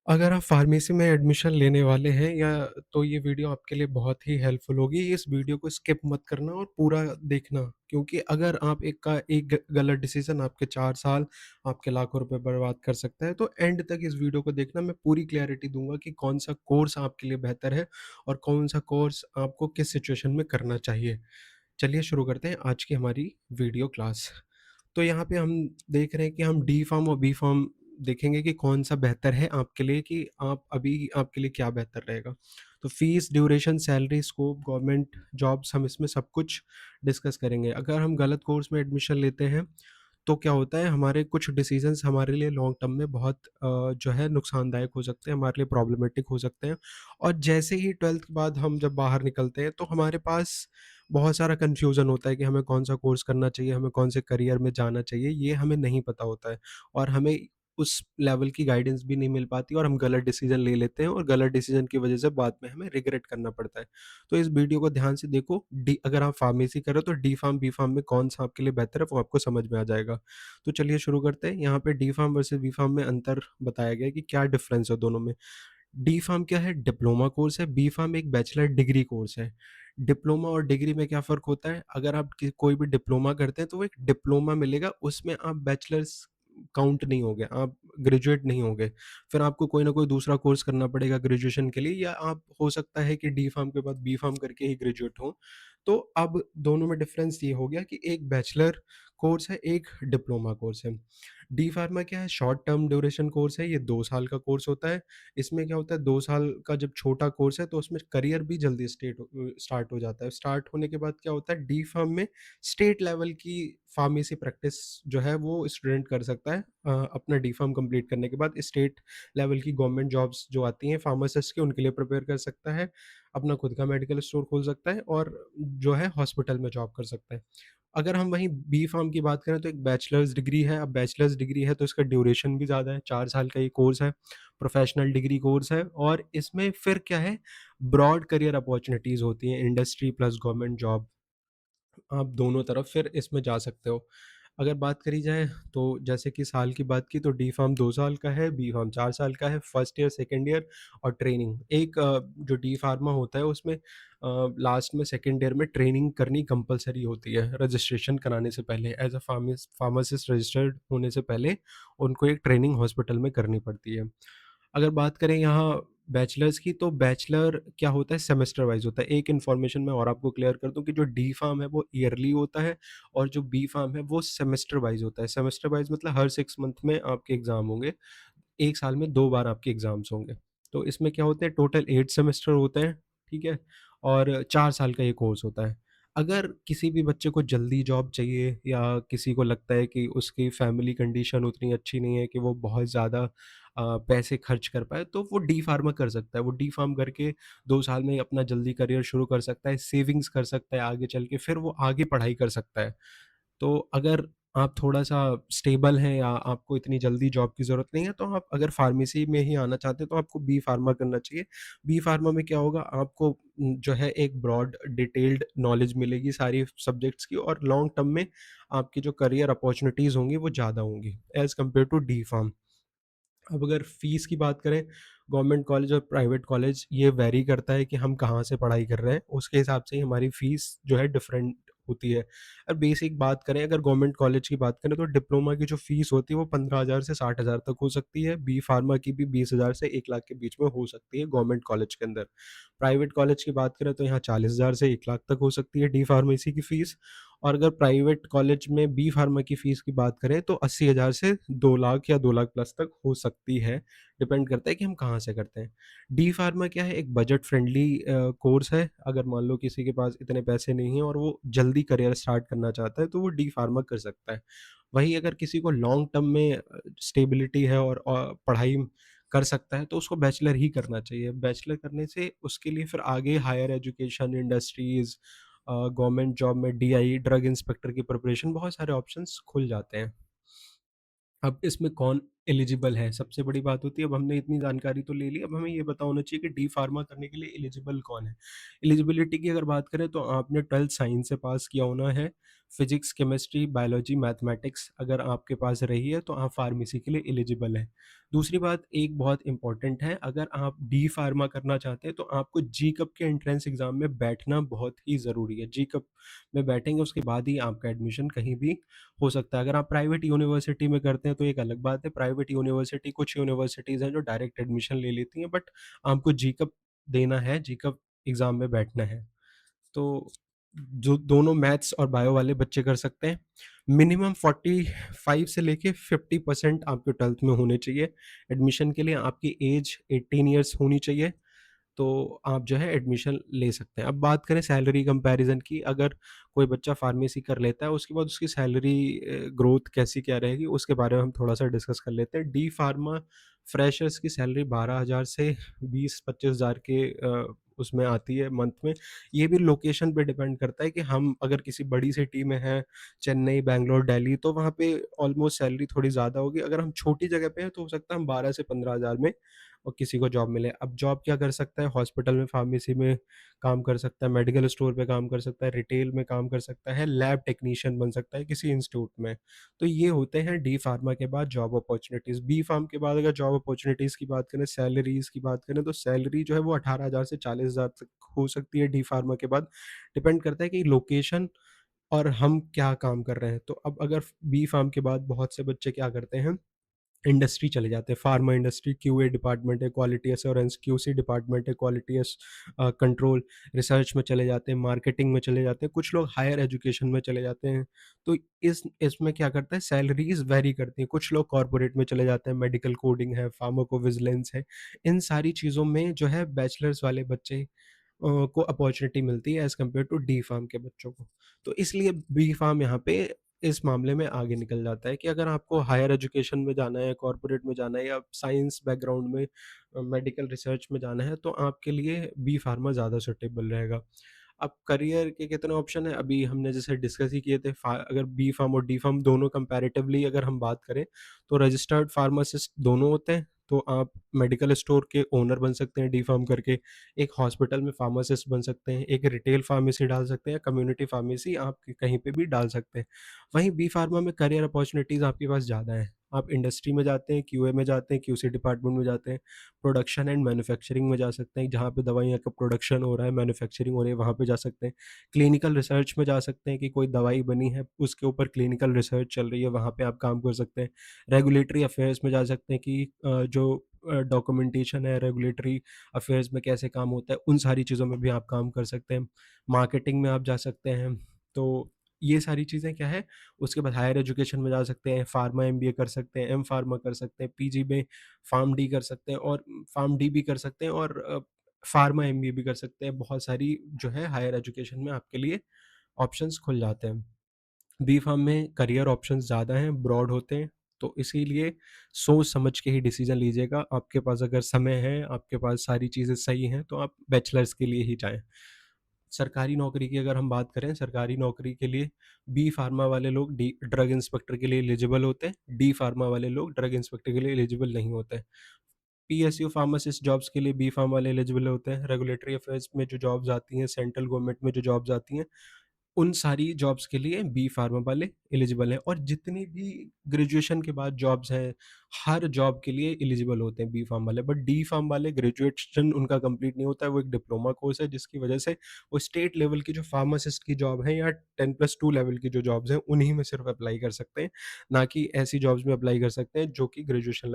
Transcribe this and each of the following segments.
अगर आप फ़ार्मेसी में एडमिशन लेने वाले हैं या तो ये वीडियो आपके लिए बहुत ही हेल्पफुल होगी। इस वीडियो को स्किप मत करना और पूरा देखना, क्योंकि अगर आप एक गलत डिसीज़न आपके 4 साल, आपके लाखों रुपए बर्बाद कर सकता है। तो एंड तक इस वीडियो को देखना, मैं पूरी क्लैरिटी दूँगा कि कौन-सा कोर्स आपके लिए बेहतर है और कौन-सा कोर्स आपको किस सिचुएशन में करना चाहिए। चलिए शुरू करते हैं आज की हमारी वीडियो क्लास। तो यहाँ पे हम देख रहे हैं कि हम डी फार्म और बी फार्म देखेंगे कि कौन-सा बेहतर है आपके लिए, कि आप अभी आपके लिए क्या बेहतर रहेगा। तो fees, duration, salary, scope, government jobs, हम इसमें सब कुछ डिस्कस करेंगे। अगर हम गलत कोर्स में एडमिशन लेते हैं, तो क्या होता है, हमारे कुछ डिसीज़न्स हमारे लिए लॉन्ग टर्म में बहुत जो है नुकसानदायक हो सकते हैं, हमारे लिए प्रॉब्लमेटिक हो सकते हैं। और जैसे ही 12th के बाद हम जब बाहर निकलते हैं, तो हमारे पास बहुत सारा कन्फ्यूज़न होता है कि हमें कौन-सा कोर्स करना चाहिए, हमें कौन से करियर में जाना चाहिए, ये हमें नहीं पता होता है। और हमें उस लेवल की गाइडेंस भी नहीं मिल पाती और हम गलत डिसीज़न ले लेते हैं और गलत डिसीज़न की वजह से बाद में हमें रिग्रेट करना पड़ता है। तो इस वीडियो को ध्यान से देखो। डी अगर आप फार्मेसी कर रहे हो तो डी फार्म, बी फार्म में कौन-सा आपके लिए बेहतर है, वो आपको समझ में आ जाएगा। तो चलिए शुरू करते हैं। यहाँ पे D pharm versus B pharm में अंतर बताया गया है कि क्या डिफरेंस है दोनों में। डी फार्म क्या है? डिप्लोमा कोर्स है। बी फार्म एक बैचलर डिग्री कोर्स है। डिप्लोमा और डिग्री में क्या फ़र्क होता है? अगर आप कोई भी डिप्लोमा करते हैं तो वो एक डिप्लोमा मिलेगा, उसमें आप बैचलर्स काउंट नहीं होगे, आप ग्रेजुएट नहीं होगे। फिर आपको कोई ना कोई दूसरा कोर्स करना पड़ेगा ग्रेजुएशन के लिए, या आप हो सकता है कि डी फार्म के बाद बी फार्म करके ही ग्रेजुएट हों। तो अब दोनों में डिफ़रेंस ये हो गया कि एक बैचलर कोर्स है, एक डिप्लोमा कोर्स है। डी फार्मा क्या है? शॉर्ट टर्म ड्यूरेशन कोर्स है, ये 2 साल का कोर्स होता है। इसमें क्या होता है, 2 साल का जब छोटा कोर्स है तो उसमें करियर भी जल्दी स्टार्ट हो जाता है। स्टार्ट होने के बाद क्या होता है, डी फार्म में स्टेट लेवल की फार्मेसी प्रैक्टिस जो है वो स्टूडेंट कर सकता है। अपना डी फार्म कंप्लीट करने के बाद स्टेट लेवल की गवर्नमेंट जॉब्स जो आती हैं फार्मासिस्ट की, उनके लिए प्रिपेयर कर सकता है। अपना खुद का मेडिकल स्टोर खोल सकता है और जो है हॉस्पिटल में जॉब कर सकता है। अगर हम वहीं बी फार्म की बात करें तो एक बैचलर्स डिग्री है। अब बैचलर्स डिग्री है तो इसका ड्यूरेशन भी ज़्यादा है, 4 साल का ये कोर्स है, प्रोफ़ेशनल डिग्री कोर्स है। और इसमें फिर क्या है, ब्रॉड करियर अपॉर्च्युनिटीज़ होती हैं, इंडस्ट्री प्लस गवर्नमेंट जॉब, आप दोनों तरफ फिर इसमें जा सकते हो। अगर बात करी जाए तो जैसे कि साल की बात की तो डी फार्म 2 साल का है, बी फार्म 4 साल का है, फर्स्ट ईयर, सेकंड ईयर और ट्रेनिंग। एक जो डी फार्मा होता है उसमें लास्ट में सेकंड ईयर में ट्रेनिंग करनी कंपल्सरी होती है, रजिस्ट्रेशन कराने से पहले। एज़ अ फार्मासिस्ट रजिस्टर्ड होने से पहले उनको एक ट्रेनिंग हॉस्पिटल में करनी पड़ती है। अगर बात करें यहाँ बैचलर्स की, तो बैचलर क्या होता है, सेमेस्टर वाइज़ होता है। एक इन्फॉर्मेशन मैं और आपको क्लियर कर दूँ कि जो डी फार्म है वो ईयरली होता है और जो बी फार्म है वो सेमेस्टर वाइज़ होता है। सेमेस्टर वाइज़ मतलब हर 6 मंथ में आपके एग्ज़ाम होंगे। 1 साल में 2 बार आपके एग्ज़ाम्स होंगे। तो इसमें क्या होते हैं, टोटल 8 सेमेस्टर होते हैं, ठीक है? और 4 साल का ये कोर्स होता है। अगर किसी भी बच्चे को जल्दी जॉब चाहिए या किसी को लगता है कि उसकी फैमिली कंडीशन उतनी अच्छी नहीं है कि वो बहुत ज़्यादा पैसे खर्च कर पाए, तो वो डी फार्मा कर सकता है। वो डी फार्म करके 2 साल में ही अपना जल्दी करियर शुरू कर सकता है, सेविंग्स कर सकता है आगे चल के, फिर वो आगे पढ़ाई कर सकता है। तो अगर आप थोड़ा-सा स्टेबल हैं या आपको इतनी जल्दी जॉब की ज़रूरत नहीं है, तो आप अगर फ़ार्मेसी में ही आना चाहते हैं, तो आपको बी फार्मा करना चाहिए। बी फार्मा में क्या होगा, आपको जो है एक ब्रॉड डिटेल्ड नॉलेज मिलेगी सारी सब्जेक्ट्स की, और लॉन्ग टर्म में आपकी जो करियर अपॉर्च्युनिटीज़ होंगी, वो ज़्यादा होंगी as compare to D pharm. अब अगर फ़ीस की बात करें, गवर्नमेंट कॉलेज और प्राइवेट कॉलेज ये वैरी करता है कि हम कहाँ से पढ़ाई कर रहे हैं, उसके हिसाब से ही हमारी फ़ीस जो है डिफरेंट होती है। अब बेसिक बात करें, अगर गवर्नमेंट कॉलेज की बात करें तो डिप्लोमा की जो फ़ीस होती है वो 15,000 से 60,000 तक हो सकती है। बी फार्मा की भी 20,000 से 1 लाख के बीच में हो सकती है गवर्नमेंट कॉलेज के अंदर। प्राइवेट कॉलेज की बात करें तो यहाँ 40,000 से 1 लाख तक हो सकती है डी फार्मेसी की फ़ीस। और अगर प्राइवेट कॉलेज में बी फार्मा की फ़ीस की बात करें तो 80,000 से 2 लाख या 2 लाख प्लस तक हो सकती है, डिपेंड करता है कि हम कहाँ से करते हैं। डी फार्मा क्या है, एक बजट फ्रेंडली कोर्स है। अगर मान लो किसी के पास इतने पैसे नहीं हैं और वो जल्दी करियर स्टार्ट करना चाहता है, तो वो डी फार्मा कर सकता है। वहीं अगर किसी को लॉन्ग टर्म में स्टेबिलिटी है और पढ़ाई कर सकता है, तो उसको बैचलर ही करना चाहिए। बैचलर करने से उसके लिए फिर आगे higher education, industries, government job में डीआई, ड्रग इंस्पेक्टर की प्रिपरेशन, बहुत सारे ऑप्शंस खुल जाते हैं। अब इसमें कौन एलिजिबल है, सबसे बड़ी बात होती है। अब हमने इतनी जानकारी तो ले ली, अब हमें ये पता होना चाहिए कि डी फार्मा करने के लिए एलिजिबल कौन है। एलिजिबिलिटी की अगर बात करें तो आपने 12th साइंस से पास किया होना है, फिज़िक्स, केमिस्ट्री, बायोलॉजी, मैथमेटिक्स अगर आपके पास रही है तो आप फ़ार्मेसी के लिए एलिजिबल हैं। दूसरी बात एक बहुत इम्पोर्टेंट है, अगर आप डी फार्मा करना चाहते हैं तो आपको जी-कप के एंट्रेंस एग्ज़ाम में बैठना बहुत ही ज़रूरी है। जी-कप में बैठेंगे उसके बाद ही आपका एडमिशन कहीं भी हो सकता है। अगर आप प्राइवेट यूनिवर्सिटी में करते हैं तो एक अलग बात है, प्राइवेट यूनिवर्सिटी कुछ यूनिवर्सिटीज़ हैं जो डायरेक्ट एडमिशन ले लेती हैं, बट आपको जी-कप देना है, जी-कप एग्ज़ाम में बैठना है। तो जो दोनों मैथ्स और बायो वाले बच्चे कर सकते हैं। मिनिमम 45 से लेके 50% आपके 12th में होने चाहिए। एडमिशन के लिए आपकी एज 18 इयर्स होनी चाहिए, तो आप जो है एडमिशन ले सकते हैं। अब बात करें सैलरी कंपैरिज़न की, अगर कोई बच्चा फार्मेसी कर लेता है, उसके बाद उसकी सैलरी ग्रोथ कैसी क्या रहेगी, उसके बारे में हम थोड़ा-सा डिस्कस कर लेते हैं। डी फार्मा फ्रेशर्स की सैलरी 12,000 से 20-25 हज़ार के उसमें आती है मंथ में। ये भी लोकेशन पे डिपेंड करता है कि हम अगर किसी बड़ी सिटी में हैं, चेन्नई, बैंगलोर, दिल्ली, तो वहाँ पे ऑलमोस्ट सैलरी थोड़ी ज़्यादा होगी। अगर हम छोटी जगह पे हैं, तो हो सकता है हम 12 से 15 हज़ार में और किसी को जॉब मिले। अब जॉब क्या कर सकता है, हॉस्पिटल में, फार्मेसी में काम कर सकता है, मेडिकल स्टोर पे काम कर सकता है, रिटेल में काम कर सकता है, लैब टेक्नीशियन बन सकता है किसी इंस्टीट्यूट में। तो ये होते हैं डी फार्मा के बाद जॉब अपॉर्च्युनिटीज़। बी फार्म के बाद अगर जॉब अपॉर्च्युनिटीज़ की बात करें, सैलरीज़ की बात करें, तो सैलरी जो है वो 18,000 से 40,000 तक हो सकती है डी फार्मा के बाद। डिपेंड करता है कि लोकेशन और हम क्या काम कर रहे हैं। तो अब अगर बी फार्म के बाद बहुत से बच्चे क्या करते हैं, इंडस्ट्री चले जाते हैं, फार्मा इंडस्ट्री, क्यूए डिपार्टमेंट है, क्वालिटी एश्योरेंस, क्यूसी डिपार्टमेंट है, कंट्रोल, रिसर्च में चले जाते हैं, मार्केटिंग में चले जाते हैं, कुछ लोग हायर एजुकेशन में चले जाते हैं। तो इसमें क्या करता है, सैलरीज़ वैरी करती हैं, कुछ लोग कॉर्पोरेट में चले जाते हैं, मेडिकल कोडिंग है, फार्माकोविजिलेंस है, इन सारी चीज़ों में जो है बैचलर्स वाले बच्चे को अपॉर्च्युनिटी मिलती है as compare to D pharm के बच्चों को। तो इसलिए बी फार्म यहाँ पे इस मामले में आगे निकल जाता है कि अगर आपको हायर एजुकेशन में जाना है, कॉर्पोरेट में जाना है या साइंस बैकग्राउंड में मेडिकल रिसर्च में जाना है, तो आपके लिए बी फार्मा ज़्यादा सूटेबल रहेगा। अब करियर के कितने ऑप्शन हैं, अभी हमने जैसे डिस्कस ही किए थे, अगर बी फार्म और डी फार्म दोनों कंपैरेटिवली अगर हम बात करें, तो रजिस्टर्ड फार्मासिस्ट दोनों होते हैं। तो आप मेडिकल स्टोर के ओनर बन सकते हैं डी फार्म करके, एक हॉस्पिटल में फार्मासिस्ट बन सकते हैं, एक रिटेल फार्मेसी डाल सकते हैं, कम्युनिटी फार्मेसी आप कहीं पे भी डाल सकते हैं। वहीं बी फार्मा में करियर अपॉर्च्युनिटीज़ आपके पास ज़्यादा हैं। आप इंडस्ट्री में जाते हैं, क्यूए में जाते हैं, क्यूसी डिपार्टमेंट में जाते हैं, प्रोडक्शन एंड मैन्युफैक्चरिंग में जा सकते हैं, जहाँ पे दवाइयाँ का प्रोडक्शन हो रहा है, मैन्युफैक्चरिंग हो रही है, वहाँ पे जा सकते हैं। क्लिनिकल रिसर्च में जा सकते हैं कि कोई दवाई बनी है, उसके ऊपर क्लिनिकल रिसर्च चल रही है, वहाँ पे आप काम कर सकते हैं। रेगुलेटरी अफ़ेयर्स में जा सकते हैं कि जो डॉक्यूमेंटेशन है, रेगुलेटरी अफ़ेयर्स में कैसे काम होता है, उन सारी चीज़ों में भी आप काम कर सकते हैं। मार्केटिंग में आप जा सकते हैं। तो ये सारी चीज़ें क्या है, उसके बाद हायर एजुकेशन में जा सकते हैं, फार्मा एमबीए कर सकते हैं, एम फार्मा कर सकते हैं, पीजी में फार्म डी कर सकते हैं और फार्म डी भी कर सकते हैं और फार्मा एमबीए भी कर सकते हैं। बहुत सारी जो है हायर एजुकेशन में आपके लिए ऑप्शंस खुल जाते हैं। बी फार्म में करियर ऑप्शंस ज़्यादा हैं, ब्रॉड होते हैं, तो इसीलिए सोच समझ के ही डिसीज़न लीजिएगा। आपके पास अगर समय है, आपके पास सारी चीज़ें सही हैं, तो आप बैचलर्स के लिए ही जाएँ। सरकारी नौकरी की अगर हम बात करें, सरकारी नौकरी के लिए बी फार्मा वाले लोग डी ड्रग इंस्पेक्टर के लिए एलिजिबल होते हैं, डी फार्मा वाले लोग ड्रग इंस्पेक्टर के लिए एलिजिबल नहीं होते हैं। पीएसयू फार्मासिस्ट जॉब्स के लिए बी फार्म वाले एलिजिबल होते हैं, रेगुलेटरी अफेयर्स में जो जॉब्स आती हैं, सेंट्रल गवर्नमेंट में जो जॉब्स आती हैं, उन सारी जॉब्स के लिए बी फार्मा वाले एलिजिबल हैं और जितनी भी ग्रेजुएशन के बाद जॉब्स हैं, हर जॉब के लिए एलिजिबल होते हैं बी फार्म वाले। बट डी फार्म वाले ग्रेजुएशन उनका कंप्लीट नहीं होता है, वो एक डिप्लोमा कोर्स है जिसकी वजह से वो स्टेट लेवल की जो फार्मासिस्ट की जॉब है या 10+2 लेवल की जो जॉब्स हैं, उन्हीं में सिर्फ अप्लाई कर सकते हैं, ना कि ऐसी जॉब्स में अप्लाई कर सकते हैं जो कि ग्रेजुएशन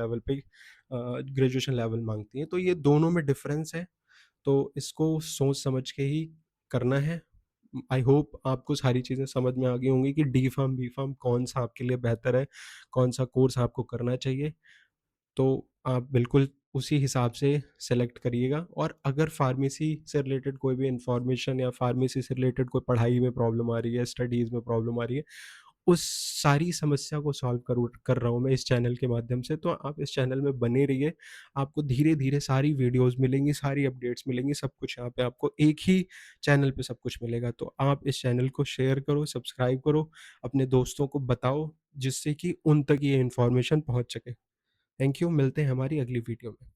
लेवल मांगती हैं। तो ये दोनों में डिफरेंस है, तो इसको सोच समझ के ही करना है। आई होप आपको सारी चीज़ें समझ में आ गई होंगी कि डी फार्म, बी फार्म कौन-सा आपके लिए बेहतर है, कौन-सा कोर्स आपको करना चाहिए। तो आप बिल्कुल उसी हिसाब से सेलेक्ट करिएगा और अगर फार्मेसी से रिलेटेड कोई भी इन्फॉर्मेशन या फार्मेसी से रिलेटेड कोई पढ़ाई में प्रॉब्लम आ रही है, स्टडीज़ में प्रॉब्लम आ रही है, उस सारी समस्या को सॉल्व कर रहा हूँ मैं इस चैनल के माध्यम से, तो आप इस चैनल में बने रहिए। आपको धीरे-धीरे सारी वीडियोज़ मिलेंगी, सारी अपडेट्स मिलेंगी, सब कुछ यहाँ पे आपको एक ही चैनल पे सब कुछ मिलेगा। तो आप इस चैनल को शेयर करो, सब्सक्राइब करो, अपने दोस्तों को बताओ, जिससे कि उन तक ये इन्फॉर्मेशन पहुँच सके। थैंक यू, मिलते हैं हमारी अगली वीडियो में।